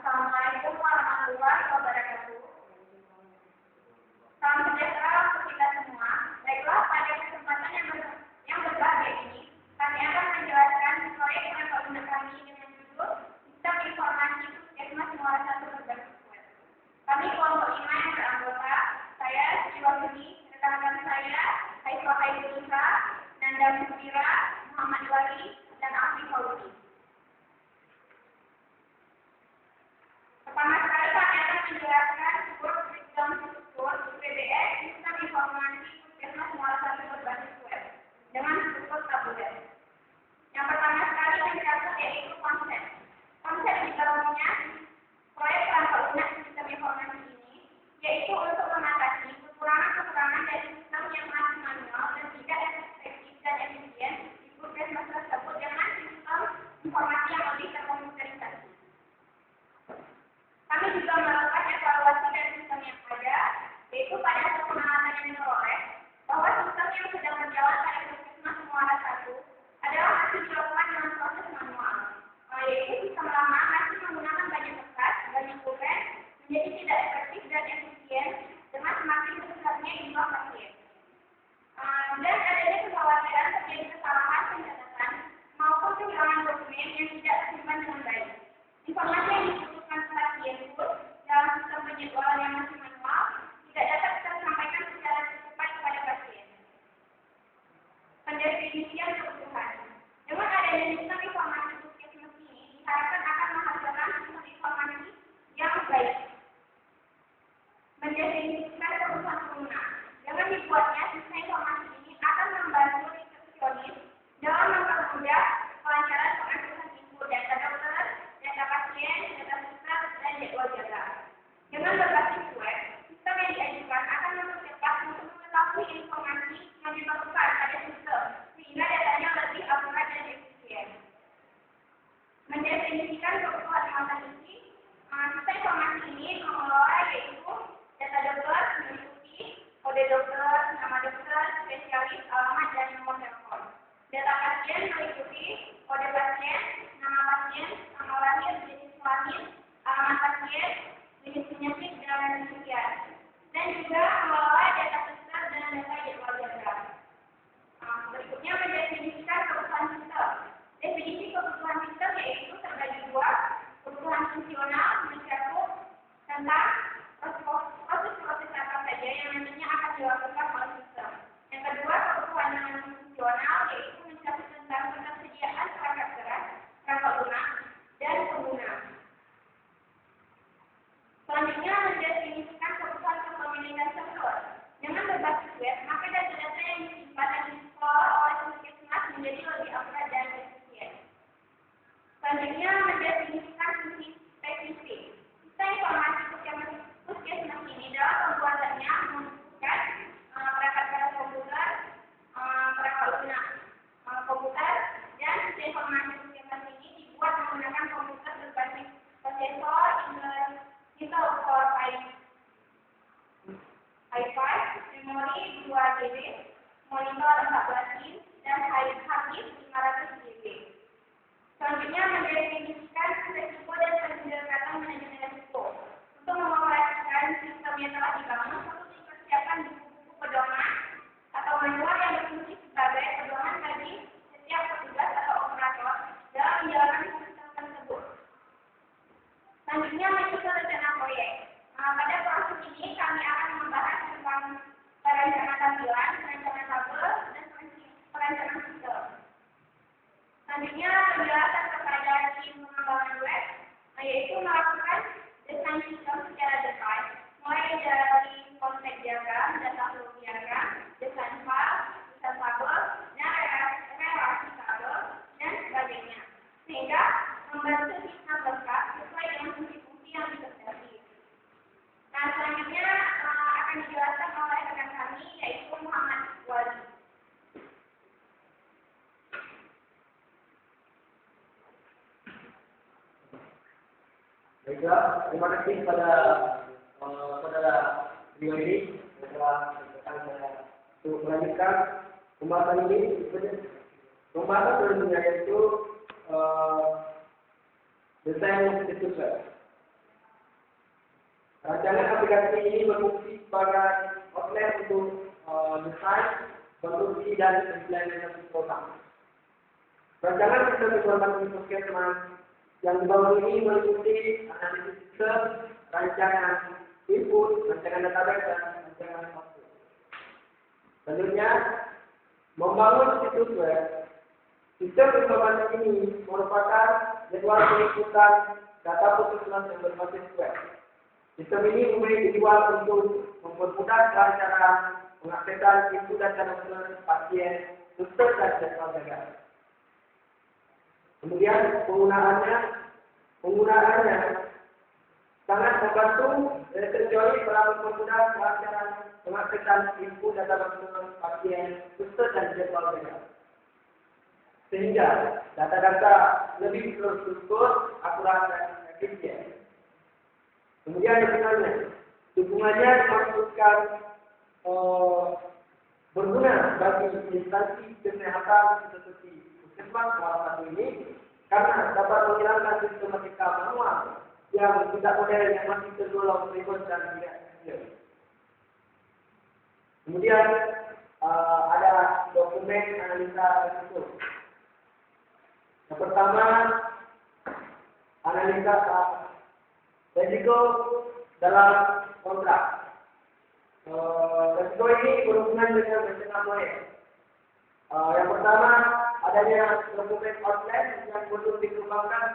Assalamualaikum warahmatullahi wabarakatuh. Salam sejahtera untuk kita semua. Baiklah, pada kesempatan yang berbahagia ini, kami akan menjelaskan proyek pengembangan kami dengan judul Sistem Informasi Puskesmas Muara Satu berbasis web. Kami kelompok 5 yang beranggota, saya Sri Wahyuni, rekan-rekan saya Haifah Haifulisa, Nanda Musfira, Muhammad Wali, dan Afi Fauzi. Pertama sekali kami akan menjelaskan sebuah kurikulum struktur PBS Sistem Informasi Puskesmas Muara Satu berbasis web dengan struktur tabuler. Yang pertama sekali mencakup yaitu konsep. Konsep dibangunnya proyek rangka lunak sistem informasi ini yaitu untuk mengatasi kekurangan-kekurangan dari sistem yang masih manual dan tidak efektif dan efisien di puskesmas tersebut dengan sistem informasi yang lebih terkomputerisasi. Kami juga melakukan evaluasi dari sistem yang ada, yaitu pada hasil pengamatan yang diperoleh bahwa sistem yang sedang berjalan pada puskesmas Muara Satu adalah masih dilakukan dengan proses manual, yaitu sistem lama masih menggunakan banyak kertas, banyak pulpen, menjadi tidak efektif dan efisien dengan semakin besarnya jumlah pasien. Dan adanya kekhawatiran terjadi kesalahan pencatatan maupun kehilangan dokumen yang tidak tersimpan dengan baik. Informasi yang dibutuhkan pasien pun dalam sistem penjadwalan yang masih manual tidak dapat tersampaikan secara cepat kepada pasien. Pendefinisian kebutuhan. Dengan adanya sistem informasi puskesmas ini diharapkan akan menghasilkan sistem informasi yang baik. Mendefinisikan kebutuhan pengguna. Dengan dibuatnya sistem informasi ini akan membantu resepsionis dalam mempermudah kelancaran pengaksesan info data dokter, data pasien, data suster, dan jadwal jaga. Dengan berbasis web, sistem yang diajukan akan mempercepat untuk mengetahui informasi yang diperlukan pada sistem, sehingga datanya lebih akurat dan efisien. Mendefinisikan kebutuhan muatan isi, sistem informasi ini mengelola yaitu data dokter meliputi kode dokter, nama dokter, spesialis, alamat, dan nomor telepon. Data pasien meliputi kode pasien, nama pasien, tanggal lahir, jenis kelamin, alamat pasien, jenis penyakit, dan sekian. Dan juga mengelola data suster dan data jadwal jaga. Berikutnya mendefinisikan kebutuhan sistem. Definisi kebutuhan sistem yaitu terbagi dua. Kebutuhan fungsional mencakup tentang proses-proses apa saja yang nantinya akan dilakukan oleh sistem. Yang kedua, kebutuhan non fungsional yaitu mencakup tentang ketersediaan perangkat keras, perangkat lunak, dan pengguna. Selanjutnya mendefinisikan kebutuhan kepemilikan server. Dengan berbasis web, maka data-data yang disimpan dan dikelola oleh puskesmas menjadi lebih akurat dan efisien. Selanjutnya mendefinisikan fungsi spesifik. Sistem informasi puskesmas ini dalam pembuatannya membutuhkan perangkat keras komputer, perangkat lunak komputer, dan sistem informasi puskesmas ini dibuat menggunakan komputer berbasis prosesor Intel Core i5, memori 2 GB, monitor 14 inch, dan hard disk 500 GB. Selanjutnya mendefinisikan risiko dan pendekatan manajemen risiko. Untuk mengoperasikan sistem yang telah dibangun, perlu dipersiapkan buku-buku pedoman atau manual yang berfungsi sebagai pedoman bagi setiap petugas atau operator dalam menjalankan sistem tersebut. Selanjutnya menyusun rencana proyek. Pada proses ini kami akan membahas tentang perencanaan tampilan, perencanaan tabel, dan perencanaan sistem. Selanjutnya penjelasan kepada tim pengembangan web, yaitu melakukan desain sistem secara detail, mulai dari konsep diagram, data flow diagram, desain file, desain tabel, dan relasi tabel, dan sebagainya, sehingga membantu sistem lengkap sesuai dengan fungsi-fungsi yang dikehendaki. Nah, selanjutnya akan dijelaskan oleh rekan kami, yaitu Muhammad Wali. Baiklah, terima kasih pada beliau ini yang telah saya untuk melanjutkan pembahasan ini. Pembahasan berikutnya yaitu desain situs web. Rancangan aplikasi ini berfungsi sebagai outlet untuk desain, produksi, dan implementasi program. Rancangan sistem informasi puskesmas yang dibangun ini meliputi analisis sistem, rancangan input, rancangan database, dan rancangan output. Selanjutnya, membangun situs web. Sistem informasi ini merupakan jadwal pengikutan data puskesmas yang berbasis web. Sistem ini umumnya dijual untuk mempermudah kelancaran pengaksesan input data dokter, pasien, suster, dan jadwal jaga. Kemudian penggunaannya sangat membantu kecuali dalam mempermudah kelancaran pengaksesan input data dokter, pasien, suster, dan jadwal jaga. Sehingga data-data lebih terstruktur, akurat, dan efisien. Kemudian misalnya, dukungannya dimaksudkan berguna bagi instansi kesehatan seperti puskesmas salah satu ini, karena dapat menghilangkan sistematika manual yang tidak modern yang masih tergolong ribet dan tidak efisien. Kemudian ada dokumen analisa risiko. Yang pertama, analisa risiko dalam kontrak. Risiko ini berhubungan dengan rencana proyek. Yang pertama, adanya dokumen outline yang perlu dikembangkan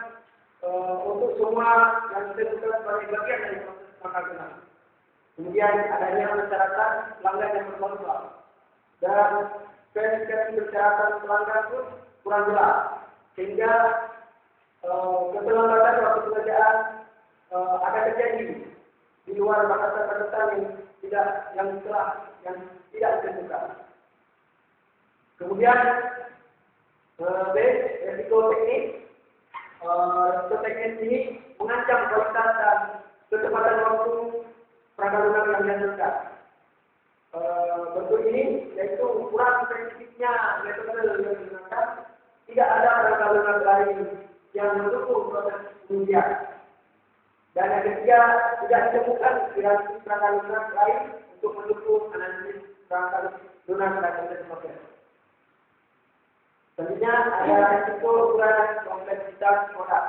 untuk semua yang disebutkan sebagai bagian dari proses pembangunan. Kemudian adanya persyaratan pelanggan yang berubah-ubah. Dan spesifikasi persyaratan pelanggan pun kurang jelas. Sehingga keterlambatan waktu pekerjaan akan terjadi di luar batasan-batasan yang tidak ditentukan. Kemudian B, risiko teknis. Risiko teknis ini mengancam kualitas dan kecepatan waktu prabangunan yang dihasilkan. Bentuk ini yaitu kurang spesifiknya metode yang digunakan, tidak ada prabangunan lain yang mendukung proses pengujian. Dan yang ketiga, tidak ditemukan perangkat-perangkat lain untuk mendukung analisis perangkat lunak dan proses. Selanjutnya ada risiko ukuran kompleksitas produk.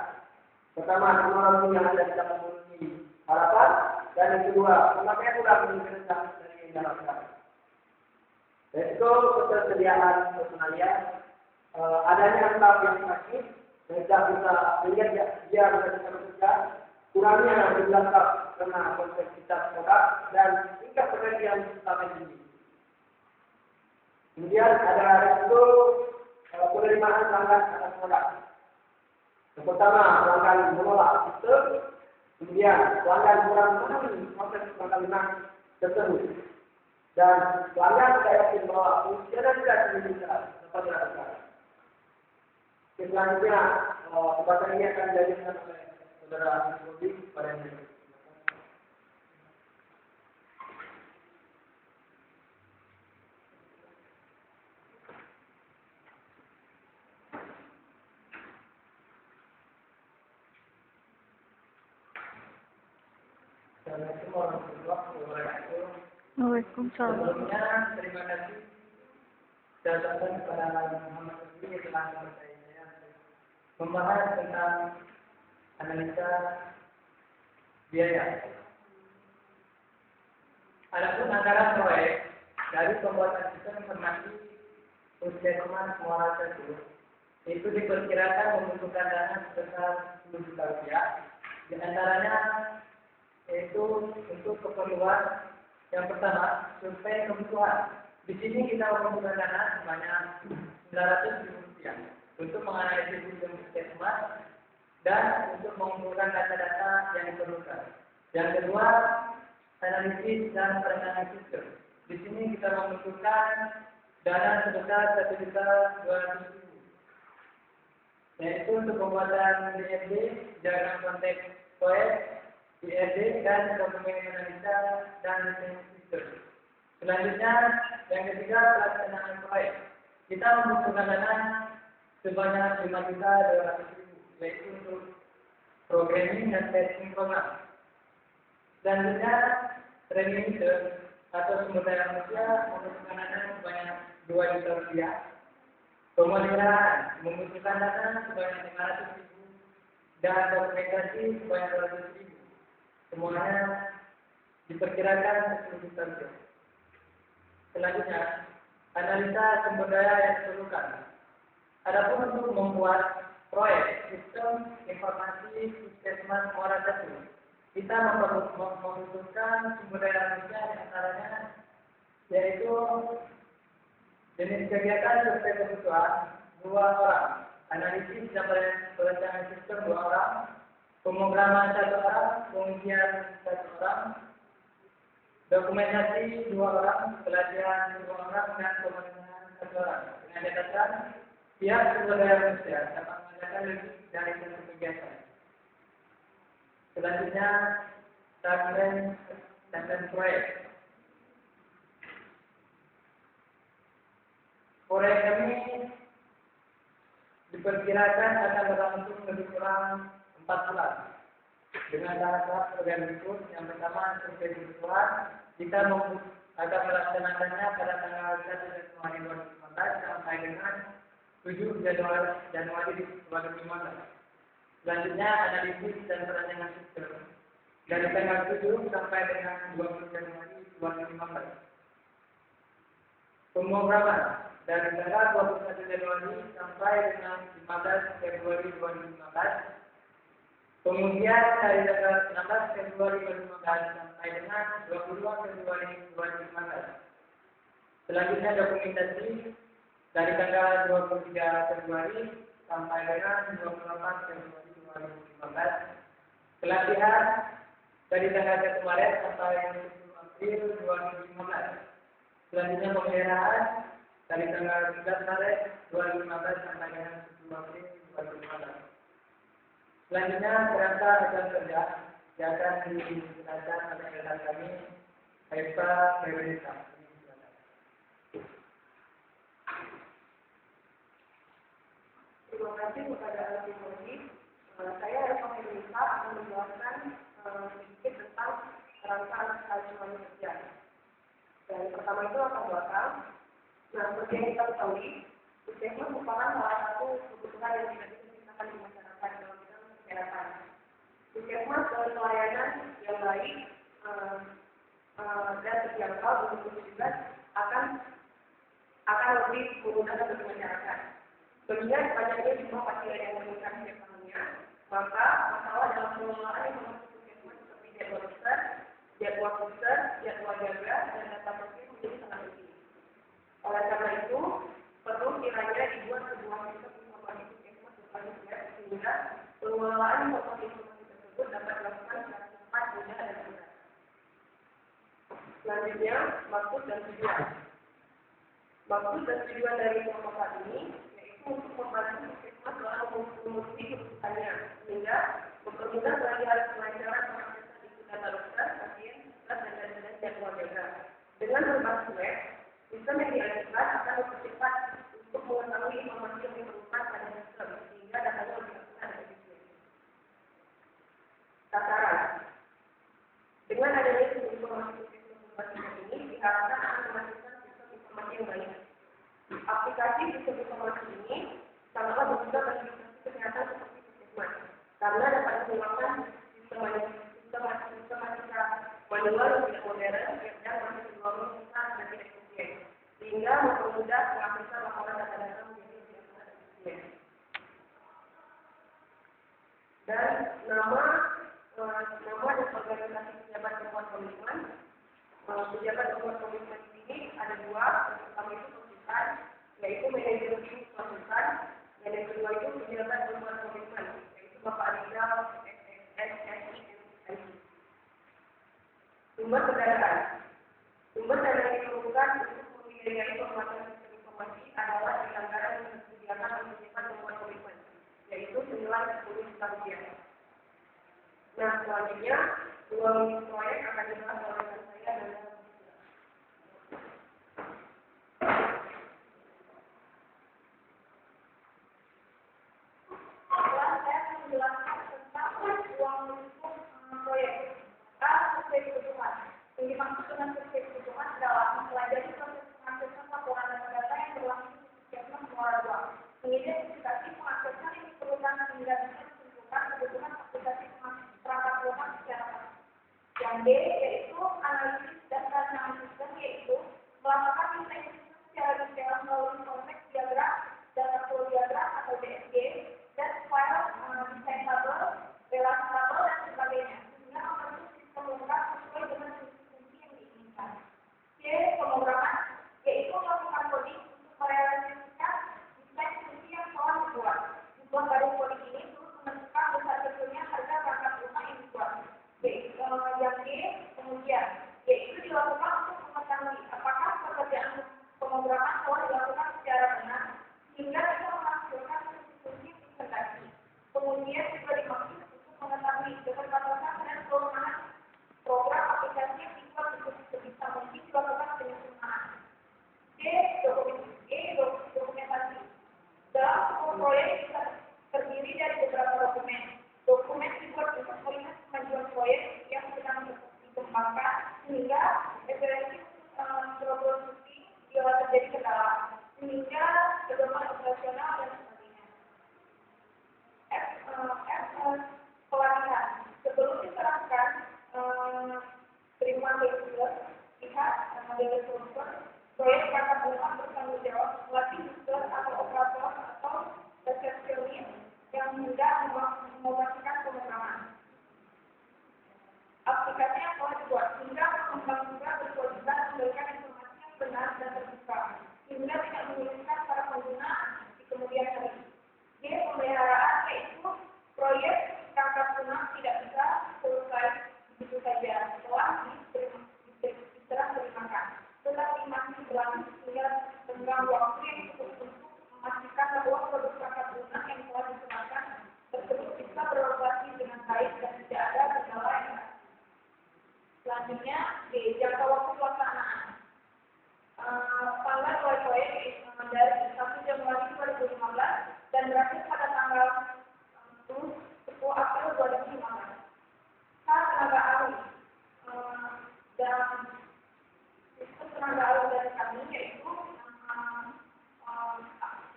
Pertama, teknologi yang ada tidak memenuhi harapan, dan yang kedua, pemakaian ulang meningkat dari yang diharapkan. Risiko ketersediaan personalia, adanya staff yang sakit, dan tidak bisa melihat dia bisa bekerja. Kurangnya jumlah staf karena kompleksitas produk dan tingkat pergantian staf yang tinggi. Kemudian ada risiko penerimaan pelanggan atas produk. Yang pertama, pelanggan menolak sistem. Kemudian pelanggan kurang memahami proses pengalihan tersebut. Dan pelanggan tidak yakin bahwa fungsional tidak diinginkan dapat dilakukan. Selanjutnya, kesempatan ini akan dilanjutkan oleh Saudara Asli pada yang berikut. Assalamualaikum warahmatullahi wabarakatuh. Waalaikumsalam. Sebelumnya, terima kasih datang kepada Muhammad Fadli yang telah mempercayai saya membahas tentang analisa biaya. Adapun anggaran proyek dari pembuatan sistem informasi puskesmas Muara Teguh itu diperkirakan membutuhkan dana sebesar 10 juta rupiah. Di antaranya yaitu untuk keperluan yang pertama, survei kebutuhan. Di sini kita membutuhkan dana sebanyak 900 ribu rupiah untuk menganalisis sistem puskesmas dan untuk mengumpulkan data-data yang diperlukan. Yang kedua, analisis dan perencanaan sistem. Di sini kita membutuhkan dana sebesar 1.200.000, yaitu untuk pembuatan DFD, diagram konteks proyek, DFD, dan dokumen analisa dan desain sistem. Selanjutnya, yang ketiga, pelaksanaan proyek. Kita membutuhkan dana sebanyak 5.200.000, yaitu untuk programming dan testing program. Selanjutnya, training atau sumber daya manusia membutuhkan dana sebanyak 2 juta rupiah. Pemeliharaan membutuhkan dana sebanyak 500.000 dan dokumentasi sebanyak 200.000. Semuanya diperkirakan 10 juta rupiah. Selanjutnya, analisa sumber daya yang diperlukan. Adapun untuk membuat proyek sistem informasi puskesmas Muara Satu, kita membutuhkan sumber daya manusia antaranya yaitu jenis kegiatan sesuai kebutuhan 2 orang, analisis dan perencanaan sistem 2 orang, pemrograman 1 orang, pengujian 1 orang, dokumentasi 2 orang, pelatihan 2 orang, dan pemeliharaan 1 orang. Dengan catatan, pihak sumber daya manusia dapat mengerjakan lebih dari 1 kegiatan. Selanjutnya, timeline proyek. Proyek kami diperkirakan akan berlangsung lebih kurang 4 bulan. Dengan tahap-tahap program berikut, yang pertama survei kebutuhan, kita akan melaksanakannya pada tanggal 1 Januari 2015 sampai dengan 7 Januari 2015. Selanjutnya analisis dan perancangan sistem dari tanggal 7 sampai dengan 20 Januari 2015. Pemrograman dari tanggal 21 Januari sampai dengan 15 Februari 2015. Kemudian dari tanggal 16 Februari 2015 sampai dengan 22 Februari 2015. Selanjutnya dokumentasi dari tanggal 23 Februari sampai dengan 28 Februari 2015. Pelatihan dari tanggal 1 Maret sampai 10 April 2015. Selanjutnya pemeliharaan dari tanggal 11 Maret 2015 sampai dengan 10 April 2015. Selanjutnya kerangka rekan kerja yang akan dijelaskan oleh rekan kami, Eva Veronica. Terima kasih kepada Alvin. Saya Eva Veronica akan menjelaskan sedikit tentang kerangka acuan kerja. Dan pertama itu akan belakang. Nah, seperti yang kita ketahui, puskesmas merupakan salah satu kebutuhan yang tidak bisa dipisahkan di masyarakat dalam bidang kesehatan. Puskesmas dengan pelayanan yang baik dan terjangkau untuk juga akan lebih memudahkan bagi masyarakat. Mengingat banyaknya jumlah pasien yang meningkat setiap tahunnya, maka masalah dalam pengelolaan informasi puskesmas seperti jadwal booster, jadwal jaga, dan data pasien menjadi sangat penting. Oleh karena itu, perlu kiranya dibuat sebuah sistem informasi puskesmas berbasis sehingga pengelolaan informasi tersebut dapat dilakukan secara cepat, mudah, dan akurat. Selanjutnya, maksud dan tujuan. Maksud dan tujuan dari kelompok ini yaitu untuk membantu puskesmas dalam memenuhi kebutuhannya, sehingga mempermudah kelancaran pemeriksaan itu data dokter, pasien, dan jadwal jaga. Dengan berbasis web, sistem yang diajukan akan mempercepat untuk mengetahui informasi yang diperlukan pada sistem, sehingga datanya lebih akurat dan efisien. Sasaran. Dengan adanya sistem informasi puskesmas ini, diharapkan akan menghasilkan sistem informasi yang baik. Aplikasi sistem informasi ini sangatlah berguna bagi kesehatan seperti puskesmas, karena dapat menggunakan sistematika manual yang tidak modern dan masih tergolong besar dan tidak efisien, sehingga mempermudah pengaksesan laporan data-data menjadi lebih akurat dan efisien. Dan nama dan organisasi pejabat pembuat komitmen. Pejabat pembuat komitmen ini ada 2. Yang pertama itu konsultan, yaitu manajer tim konsultan, dan yang kedua itu pejabat pembuat komitmen, yaitu Bapak Rizal SSI. Sumber pendanaan. Sumber dana yang diperlukan untuk membiayai pembuatan sistem informasi adalah dari anggaran yang disediakan oleh pejabat pembuat komitmen, yaitu senilai 10 juta rupiah. Nah, selanjutnya, 2 unit proyek akan dibahas oleh saya dan setelah saya menjelaskan tentang uang untuk proyek. D yaitu analisis dasar sistem, yaitu melakukan desain sistem secara detail melalui konteks diagram, data flow diagram atau DFG, dan file desain tabel, relasi tabel dan sebagainya, sehingga membentuk sistem lengkap sesuai dengan fungsi yang diinginkan. C. Pemrograman yaitu melakukan coding untuk merealisasikan desain fungsi yang telah dibuat. Sebuah baris coding ini turut menentukan besar kecilnya harga perangkat lunak yang dibuat. Yang D, kemudian, yaitu dilakukan untuk mengetahui apakah pekerjaan pemrograman telah dilakukan secara benar hingga bisa menghasilkan fungsi yang dikehendaki. Kemudian juga dimaksud untuk mengetahui keterbatasan dan kelemahan program aplikasi yang dibuat untuk sebisa mungkin dilakukan dengan sempurna. Dokumentasi. Dalam sebuah proyek bisa terdiri dari beberapa dokumen. Dokumen dibuat untuk melihat kemajuan proyek yang sedang dikembangkan sehingga evaluasi troubleshooting bila terjadi kendala, sehingga pedoman operasional dan sebagainya. Pelatihan. Sebelum diterapkan terima user, lihat model user, proyek perangkat lunak bertanggung jawab melatih user atau operator atau resepsionis yang hendak mengoperasikan pemrograman aplikasi yang telah dibuat, hingga pengembang juga berkewajiban memberikan informasi yang benar dan terbuka, hingga tidak menyulitkan para pengguna di kemudian hari. D. Pemeliharaan, yaitu proyek perangkat lunak tidak bisa selesai begitu saja setelah diserah terimakan, tetapi masih berlanjut hingga tenggang waktu yang cukup untuk memastikan bahwa produk perangkat lunak yang telah diserahkan tersebut bisa beroperasi dengan baik dan tidak ada kendala yang lain. Selanjutnya, D. Jangka waktu pelaksanaan. Tanggal mulai proyek dari 1 Januari 2015 dan berakhir pada tanggal 10 April 2015. Tenaga ahli dan sistem tenaga ahli dari kami yaitu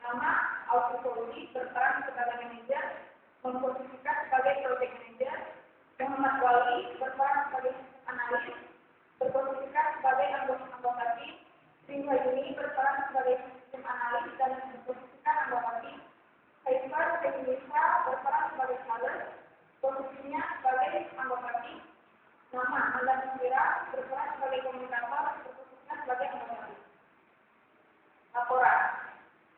nama Alfi Solusi berperan sebagai manajer, memposisikan sebagai project manager. Muhammad Wali berperan sebagai analis, berposisikan sebagai anggota tim. Sri Wahyuni berperan sebagai sistem analis dan berposisikan anggota tim. Haifar Indonesia berperan sebagai sales, posisinya sebagai anggota tim. Nama Anda Mira berperan sebagai komunikator, berposisikan sebagai anggota tim.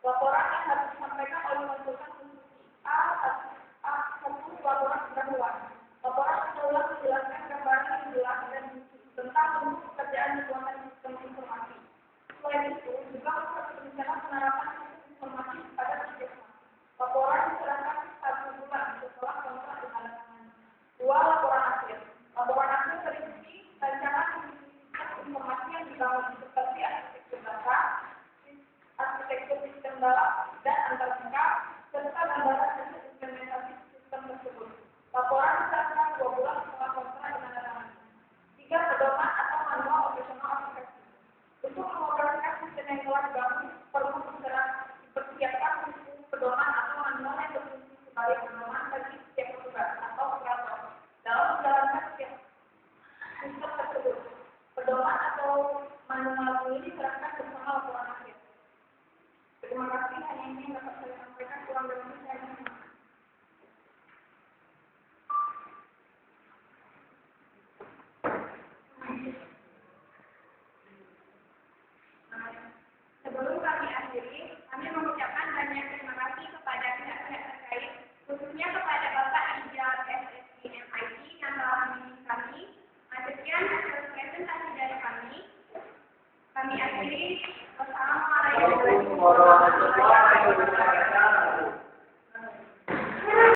Laporan yang harus disampaikan oleh konsultan konstruksi. Satu, laporan pendahuluan. Laporan pendahuluan menjelaskan gambaran yang jelas dan tentang bentuk pekerjaan kekuatan sistem informasi. Selain itu, juga harus rencana penerapan sistem informasi pada sistem. Laporan diserahkan 1 bulan setelah kontrak ditandatangani. 2. Laporan akhir. Laporan akhir berisi rancangan sistem informasi yang dibangun seperti arsitektur data, arsitektur sistem dalam dan antarmuka, serta gambaran hasil implementasi sistem tersebut. Laporan diserahkan 2 bulan setelah kontrak ditandatangani. 3. Pedoman atau manual operasional aplikasi. Untuk mengoperasikan sistem yang telah dibangun, perlu dipersiapkan buku pedoman atau manual yang berfungsi sebagai pedoman bagi setiap petugas atau operator dalam menjalankan setiap sistem tersebut. Pedoman atau manual ini diserahkan bersama laporan akhir. Terima kasih, hanya ini yang dapat saya sampaikan, kurang lebih saya mohon maaf. Sebelum kami akhiri, kami mengucapkan banyak terima kasih kepada pihak-pihak terkait, khususnya kepada Bapak Ijal SSI MIT yang telah membimbing kami. Sekian hasil presentasi dari kami. Kami akhiri. Wassalamualaikum warahmatullahi wabarakatuh.